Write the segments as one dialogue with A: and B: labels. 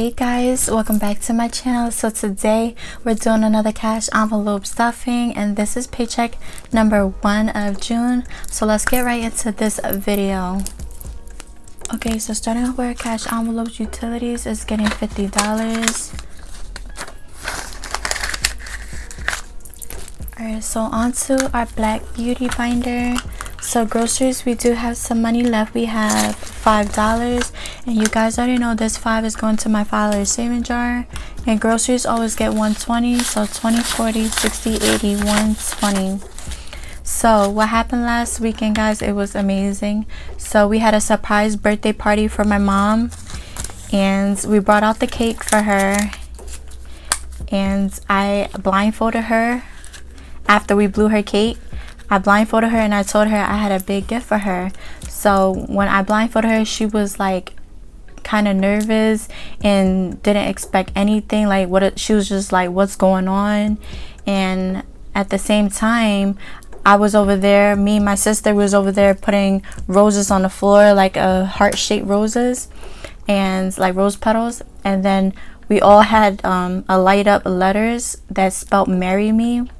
A: Hey guys, welcome back to my channel. So today we're doing another cash envelope stuffing, and this is paycheck number 1 of June. So let's get right into this video. Okay, so starting off with cash envelopes, utilities is getting $50. Alright, so on to our Black Beauty binder. So groceries, we do have some money left. We have $5, and you guys already know this 5 is going to my $5 saving jar. And groceries always get 120, so 20, 40, 60, 80, 120. So what happened last weekend, guys, it was amazing. So we had a surprise birthday party for my mom, and we brought out the cake for her, and I blindfolded her after we blew her cake. I blindfolded her and I told her I had a big gift for her. So when I blindfolded her, she was like kind of nervous and didn't expect anything. Like she was just like, what's going on? And at the same time, I was over there, me and my sister was over there putting roses on the floor, like heart-shaped roses and like rose petals. And then we all had a light up letters that spelled marry me.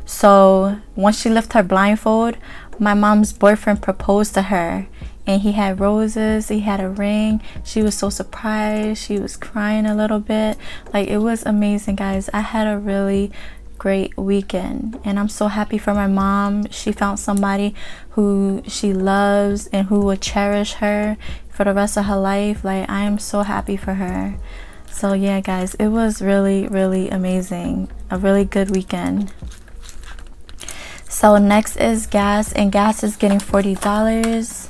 A: So once she lifted her blindfold, my mom's boyfriend proposed to her, and he had roses, he had a ring. She was so surprised, she was crying a little bit. Like, it was amazing, guys. I had a really great weekend, and I'm so happy for my mom. She found somebody who she loves and who will cherish her for the rest of her life. Like, I am so happy for her. So yeah, guys, it was really amazing. A really good weekend. So next is gas, and gas is getting $40.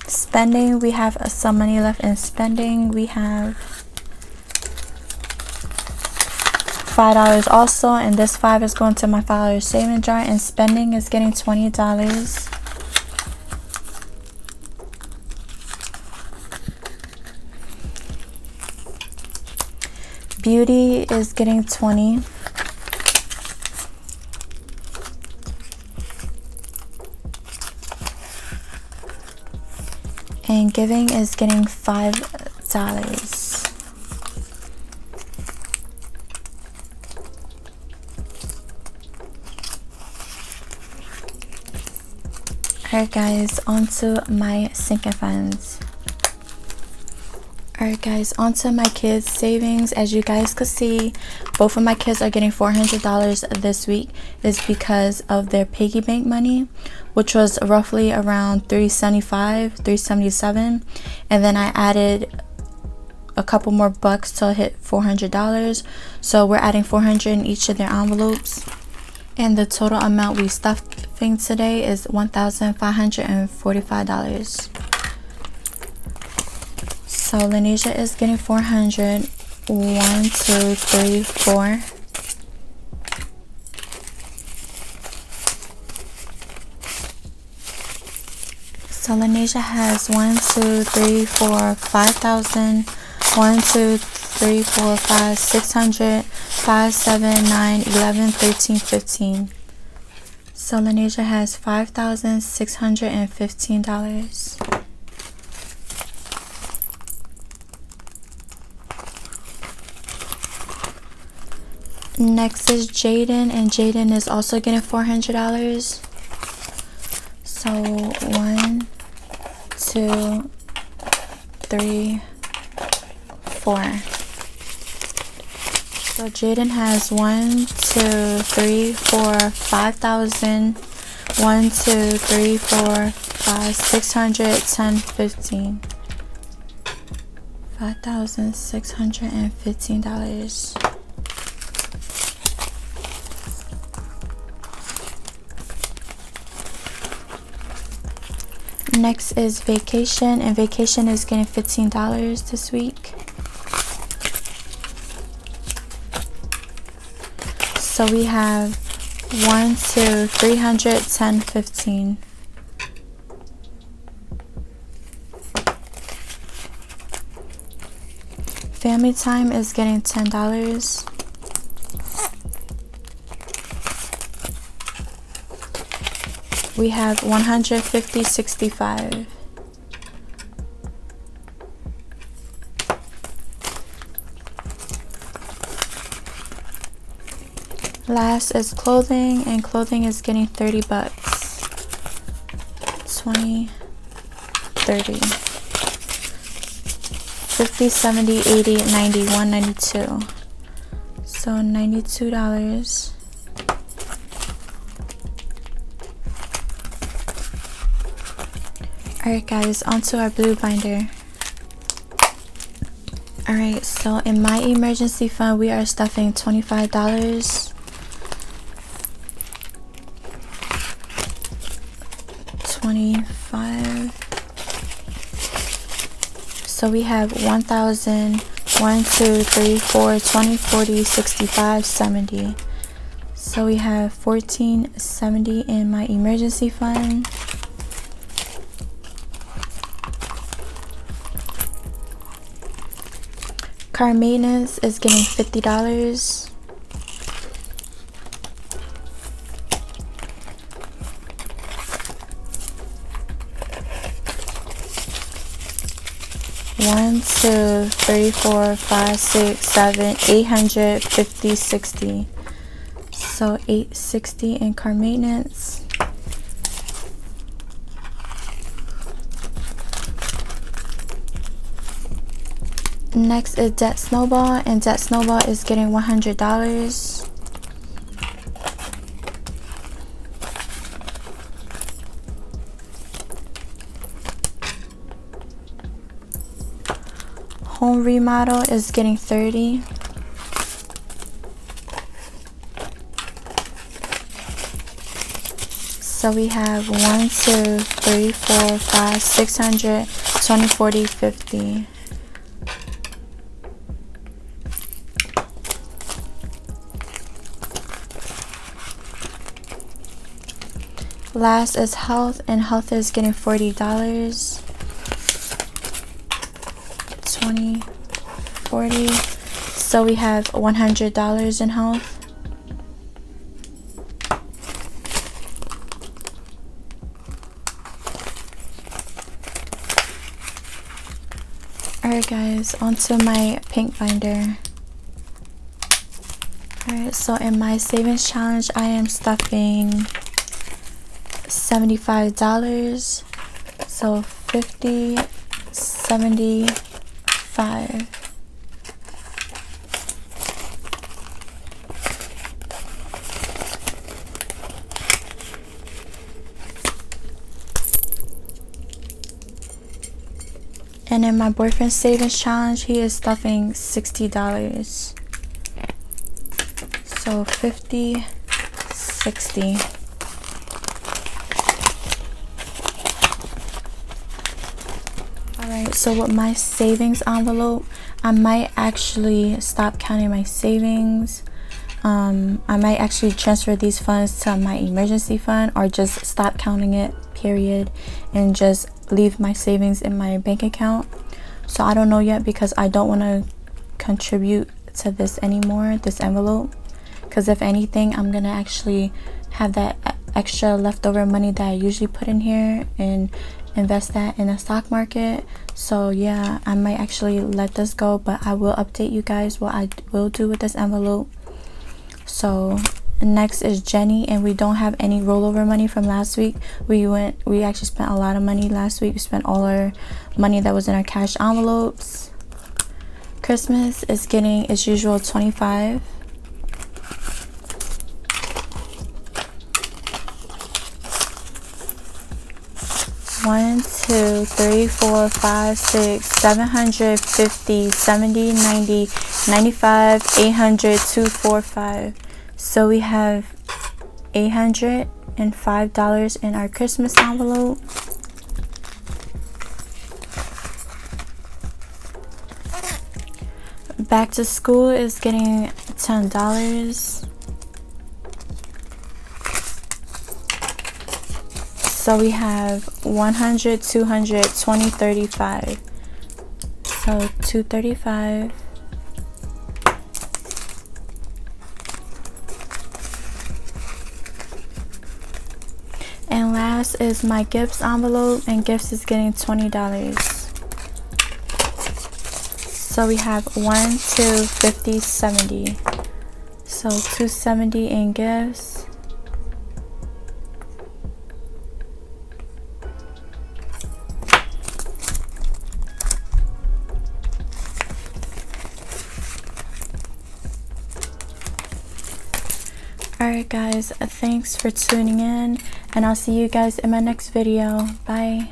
A: Spending, we have some money left in spending. We have $5 also, and this 5 is going to my $5 saving jar, and spending is getting $20. Beauty is getting 20. And giving is getting $5. Alright guys, on to my sinking funds. Alright guys, onto my kids' savings. As you guys could see, both of my kids are getting $400 this week. Is because of their piggy bank money, which was roughly around $375, $377, and then I added a couple more bucks to hit $400. So we're adding $400 in each of their envelopes, and the total amount we stuffing today is $1,545. So Lanisha is getting 400. 1, 2, 3, 4. So Lanisha has 1, 2, 3, 4, 5,000. 1, 2, 3, 4, 5, 600. 5, 7, 9, 11, 13, 15. So Lanisha has $5,615. Next is Jaden, and Jaden is also getting $400. So 1, 2, 3, 4. So Jaden has 1, 2, 3, 4, 5,000. 1, 2, 3, 4, 5, 600, 10, 15. $5,615. Next is vacation, and vacation is getting $15 this week. So we have 1, 2, 300, 10, 15. Family time is getting $10. we have 150.65. Last is clothing, and clothing is getting 30 bucks. 20, 30, 50, 70, 80, 91, 92. So $92. Alright guys, onto our blue binder. Alright, so in my emergency fund, we are stuffing $25. 25. So we have 1,000, 1, 2, 3, 4, 20, 40, 65, 70. So we have 1470 in my emergency fund. Car maintenance is getting $50. One, two, three, 4, 5, 6, 7, 850, 60. So 860 in car maintenance. Next is debt snowball, and debt snowball is getting $100. Home remodel is getting 30. So we have 1, 2, 3, 4, 5, 600, 20, 40, 50. Last is health, and health is getting $40. 20, 40. So we have $100 in health. Alright guys, onto my pink binder. Alright, so in my savings challenge, I am stuffing $75. So 50, 75. And in my boyfriend's savings challenge, he is stuffing $60. So 50, 60. Alright, so with my savings envelope, I might actually stop counting my savings. I might actually transfer these funds to my emergency fund, or just stop counting it, period, and just leave my savings in my bank account. So I don't know yet, because I don't want to contribute to this anymore, this envelope, because if anything, I'm gonna actually have that extra leftover money that I usually put in here and invest that in the stock market. So yeah, I might actually let this go, but I will update you guys what I will do with this envelope. So next is Jenny, and we don't have any rollover money from last week. We actually spent a lot of money last week. We spent all our money that was in our cash envelopes. Christmas is getting its usual 25. One, 2, 3, 4, 5, 6, 750, 70, 90, 95, 800, 245. So we have $805 in our Christmas envelope. Back to school is getting $10. So we have 100, 200, 20, 35. So 235. And last last is my gifts envelope, and gifts is getting $20. So we have 1, 2, 50, 70. So $270 in gifts. Alright guys, thanks for tuning in, and I'll see you guys in my next video. Bye.